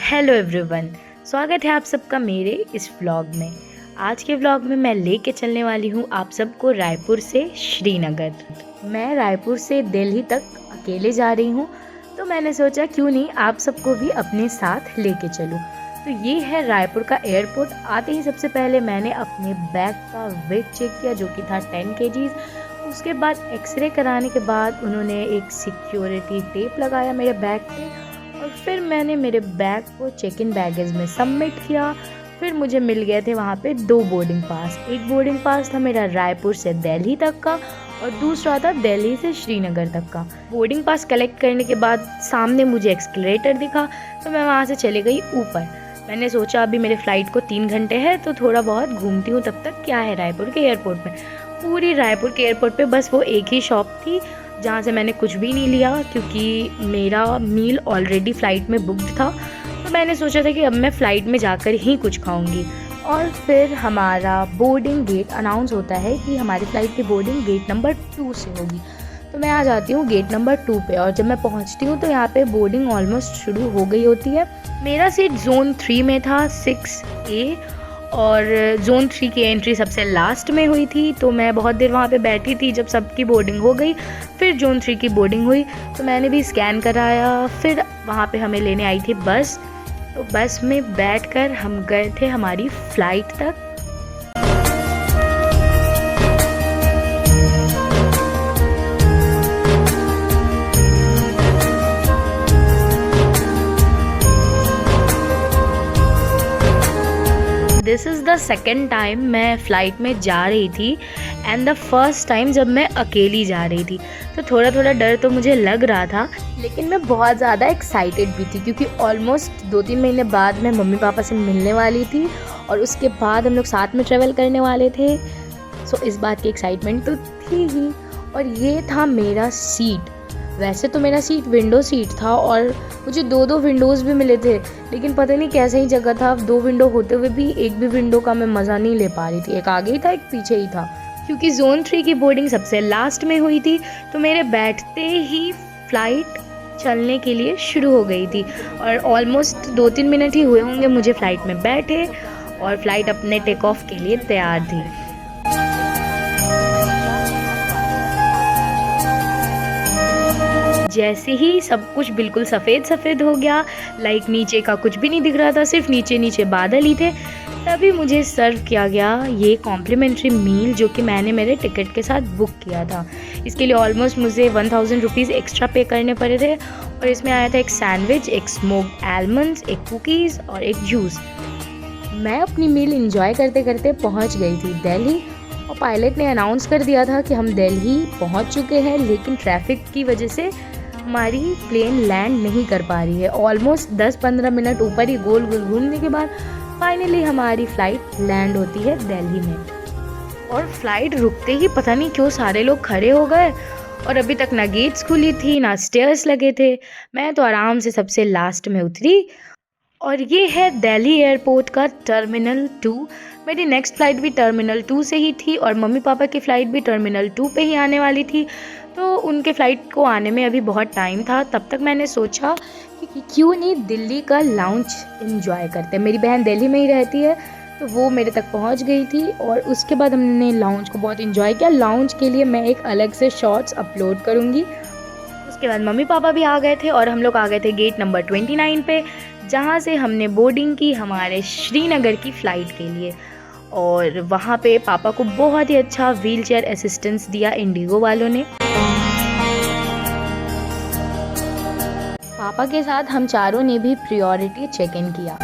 Hello everyone, स्वागत है आप सबका मेरे इस व्लॉग में। आज के व्लॉग में मैं लेके चलने वाली हूँ आप सबको रायपुर से श्रीनगर। मैं रायपुर से दिल्ली तक अकेले जा रही हूँ, तो मैंने सोचा क्यों नहीं आप सबको भी अपने साथ लेके चलूँ। तो ये है रायपुर का एयरपोर्ट। आते ही सबसे पहले मैंने अपने बैग का वेट चेक किया जो कि था 10 kg। उसके बाद एक्सरे कराने के बाद उन्होंने एक सिक्योरिटी टेप लगाया मेरे बैग पे और फिर मैंने मेरे बैग को चेक इन बैगेज में सबमिट किया। फिर मुझे मिल गए थे वहाँ पे 2 बोर्डिंग पास। एक बोर्डिंग पास था मेरा रायपुर से दिल्ली तक का और दूसरा था दिल्ली से श्रीनगर तक का। बोर्डिंग पास कलेक्ट करने के बाद सामने मुझे एक्सकलेटर दिखा, तो मैं वहाँ से चली गई ऊपर। मैंने सोचा अभी मेरे फ़्लाइट को 3 घंटे है तो थोड़ा बहुत घूमती हूँ, तब तक क्या है रायपुर के एयरपोर्ट में। पूरी रायपुर के एयरपोर्ट पे बस वो एक ही शॉप थी जहाँ से मैंने कुछ भी नहीं लिया, क्योंकि मेरा मील ऑलरेडी फ़्लाइट में बुक्ड था। तो मैंने सोचा था कि अब मैं फ़्लाइट में जाकर ही कुछ खाऊंगी। और फिर हमारा बोर्डिंग गेट अनाउंस होता है कि हमारी फ़्लाइट की बोर्डिंग गेट नंबर 2 से होगी। तो मैं आ जाती हूँ गेट नंबर 2 पे और जब मैं पहुँचती हूँ तो यहाँ पे बोर्डिंग ऑलमोस्ट शुरू हो गई होती है। मेरा सीट जोन 3 में था 6A और जोन 3 की एंट्री सबसे लास्ट में हुई थी। तो मैं बहुत देर वहाँ पे बैठी थी जब सबकी बोर्डिंग हो गई। फिर जोन 3 की बोर्डिंग हुई तो मैंने भी स्कैन कराया। फिर वहाँ पे हमें लेने आई थी बस। तो बस में बैठकर हम गए थे हमारी फ़्लाइट तक। This is the second time मैं फ़्लाइट में जा रही थी एंड द फर्स्ट टाइम जब मैं अकेली जा रही थी। तो थोड़ा थोड़ा डर तो मुझे लग रहा था, लेकिन मैं बहुत ज़्यादा एक्साइटेड भी थी क्योंकि ऑलमोस्ट 2-3 महीने बाद मैं मम्मी पापा से मिलने वाली थी और उसके बाद हम लोग साथ में ट्रैवल करने वाले थे। सो इस बात की एक्साइटमेंट तो थी ही। और ये था मेरा सीट। वैसे तो मेरा सीट विंडो सीट था और मुझे 2-2 विंडोज़ भी मिले थे, लेकिन पता नहीं कैसे ही जगह था। 2 विंडो होते हुए भी एक भी विंडो का मैं मज़ा नहीं ले पा रही थी। एक आगे ही था, एक पीछे ही था। क्योंकि जोन 3 की बोर्डिंग सबसे लास्ट में हुई थी तो मेरे बैठते ही फ़्लाइट चलने के लिए शुरू हो गई थी और ऑलमोस्ट 2-3 मिनट ही हुए होंगे मुझे फ़्लाइट में बैठे और फ़्लाइट अपने टेक ऑफ के लिए तैयार थी। जैसे ही सब कुछ बिल्कुल सफ़ेद सफ़ेद हो गया, लाइक नीचे का कुछ भी नहीं दिख रहा था, सिर्फ नीचे नीचे बादल ही थे, तभी मुझे सर्व किया गया ये कॉम्प्लीमेंट्री मील जो कि मैंने मेरे टिकट के साथ बुक किया था। इसके लिए ऑलमोस्ट मुझे 1000 रुपीज़ एक्स्ट्रा पे करने पड़े थे और इसमें आया था एक सैंडविच, एक स्मोक्ड आलमंड्स, एक कुकीज़ और एक जूस। मैं अपनी मील इंजॉय करते करते पहुंच गई थी दिल्ली और पायलट ने अनाउंस कर दिया था कि हम दिल्ली पहुंच चुके हैं, लेकिन ट्रैफिक की वजह से हमारी प्लेन लैंड नहीं कर पा रही है। ऑलमोस्ट 10-15 मिनट ऊपर ही गोल गोल घूमने के बाद फाइनली हमारी फ़्लाइट लैंड होती है दिल्ली में। और फ्लाइट रुकते ही पता नहीं क्यों सारे लोग खड़े हो गए और अभी तक ना गेट्स खुली थी ना स्टेयर्स लगे थे। मैं तो आराम से सबसे लास्ट में उतरी और ये है दिल्ली एयरपोर्ट का टर्मिनल 2। मेरी नेक्स्ट फ़्लाइट भी टर्मिनल 2 से ही थी और मम्मी पापा की फ़्लाइट भी टर्मिनल 2 पे ही आने वाली थी। तो उनके फ़्लाइट को आने में अभी बहुत टाइम था। तब तक मैंने सोचा कि क्यों नहीं दिल्ली का लाउंज एंजॉय करते। मेरी बहन दिल्ली में ही रहती है तो वो मेरे तक पहुंच गई थी और उसके बाद हमने लाउंज को बहुत एंजॉय किया। लाउंज के लिए मैं एक अलग से शॉर्ट्स अपलोड करूँगी। उसके बाद मम्मी पापा भी आ गए थे और हम लोग आ गए थे गेट नंबर 29 पे, जहाँ से हमने बोर्डिंग की हमारे श्रीनगर की फ़्लाइट के लिए। और वहाँ पे पापा को बहुत ही अच्छा व्हील चेयर असिस्टेंस दिया इंडिगो वालों ने। पापा के साथ हम चारों ने भी प्रायोरिटी चेक इन किया।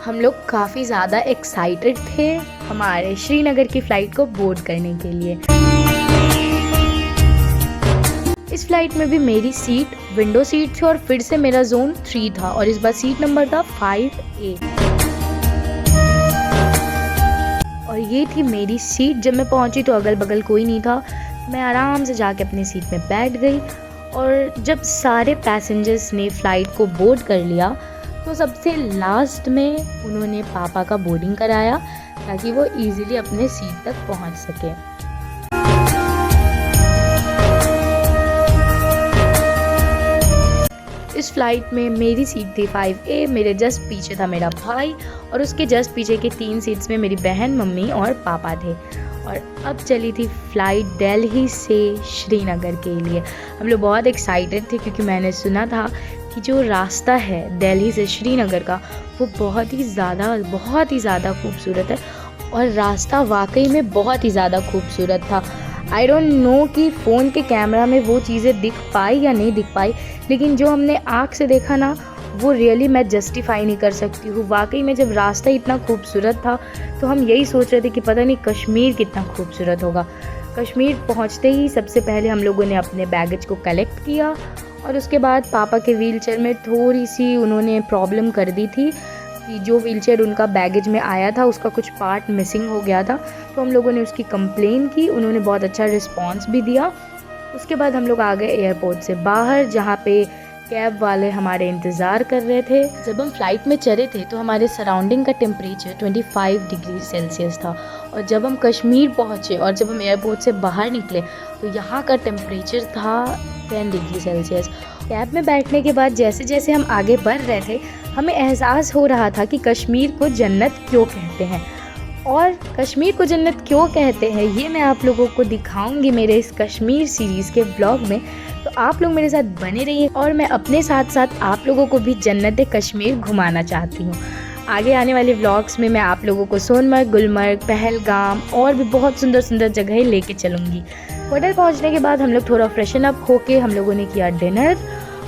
हम लोग काफ़ी ज़्यादा एक्साइटेड थे हमारे श्रीनगर की फ़्लाइट को बोर्ड करने के लिए। इस फ्लाइट में भी मेरी सीट विंडो सीट थी और फिर से मेरा जोन 3 था और इस बार सीट नंबर था 5A। और ये थी मेरी सीट। जब मैं पहुंची तो अगल बगल कोई नहीं था। मैं आराम से जाके अपनी सीट में बैठ गई और जब सारे पैसेंजर्स ने फ़्लाइट को बोर्ड कर लिया तो सबसे लास्ट में उन्होंने पापा का बोर्डिंग कराया ताकि वो इजीली अपने सीट तक पहुंच सके। इस फ़्लाइट में मेरी सीट थी 5A, मेरे जस्ट पीछे था मेरा भाई और उसके जस्ट पीछे की 3 सीट्स में मेरी बहन, मम्मी और पापा थे। और अब चली थी फ़्लाइट दिल्ली से श्रीनगर के लिए। हम लोग बहुत एक्साइटेड थे क्योंकि मैंने सुना था कि जो रास्ता है दिल्ली से श्रीनगर का वो बहुत ही ज़्यादा खूबसूरत है और रास्ता वाकई में बहुत ही ज़्यादा खूबसूरत था। आई डोंट नो कि फ़ोन के कैमरा में वो चीज़ें दिख पाई या नहीं दिख पाई, लेकिन जो हमने आँख से देखा ना वो रियली मैं जस्टिफाई नहीं कर सकती हूँ। वाकई में जब रास्ता इतना खूबसूरत था तो हम यही सोच रहे थे कि पता नहीं कश्मीर कितना खूबसूरत होगा। कश्मीर पहुँचते ही सबसे पहले हम लोगों ने अपने बैगेज को कलेक्ट किया और उसके बाद पापा के व्हीलचेयर में थोड़ी सी उन्होंने प्रॉब्लम कर दी थी कि जो व्हीलचेयर उनका बैगेज में आया था उसका कुछ पार्ट मिसिंग हो गया था, तो हम लोगों ने उसकी कंप्लेन की। उन्होंने बहुत अच्छा रिस्पांस भी दिया। उसके बाद हम लोग आ गए एयरपोर्ट से बाहर, जहाँ पे कैब वाले हमारे इंतज़ार कर रहे थे। जब हम फ्लाइट में चढ़े थे तो हमारे सराउंडिंग का टेम्परेचर 25 डिग्री सेल्सियस था और जब हम कश्मीर पहुँचे और जब हम एयरपोर्ट से बाहर निकले तो यहाँ का टेम्परेचर था 10 डिग्री सेल्सियस। कैब में बैठने के बाद जैसे जैसे हम आगे बढ़ रहे थे हमें एहसास हो रहा था कि कश्मीर को जन्नत क्यों कहते हैं, और कश्मीर को जन्नत क्यों कहते हैं ये मैं आप लोगों को दिखाऊंगी मेरे इस कश्मीर सीरीज़ के ब्लॉग में। तो आप लोग मेरे साथ बने रहिए और मैं अपने साथ साथ आप लोगों को भी जन्नत कश्मीर घुमाना चाहती हूँ। आगे आने वाले व्लॉग्स में मैं आप लोगों को सोनमर्ग, गुलमर्ग, पहलगाम और भी बहुत सुंदर सुंदर जगह लेके चलूँगी। होटल पहुँचने के बाद हम लोग थोड़ा फ्रेशन अप होके हम लोगों ने किया डिनर,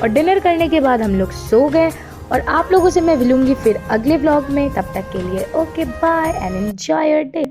और डिनर करने के बाद हम लोग सो गए। और आप लोगों से मैं मिलूँगी फिर अगले व्लॉग में, तब तक के लिए okay bye and enjoy your day.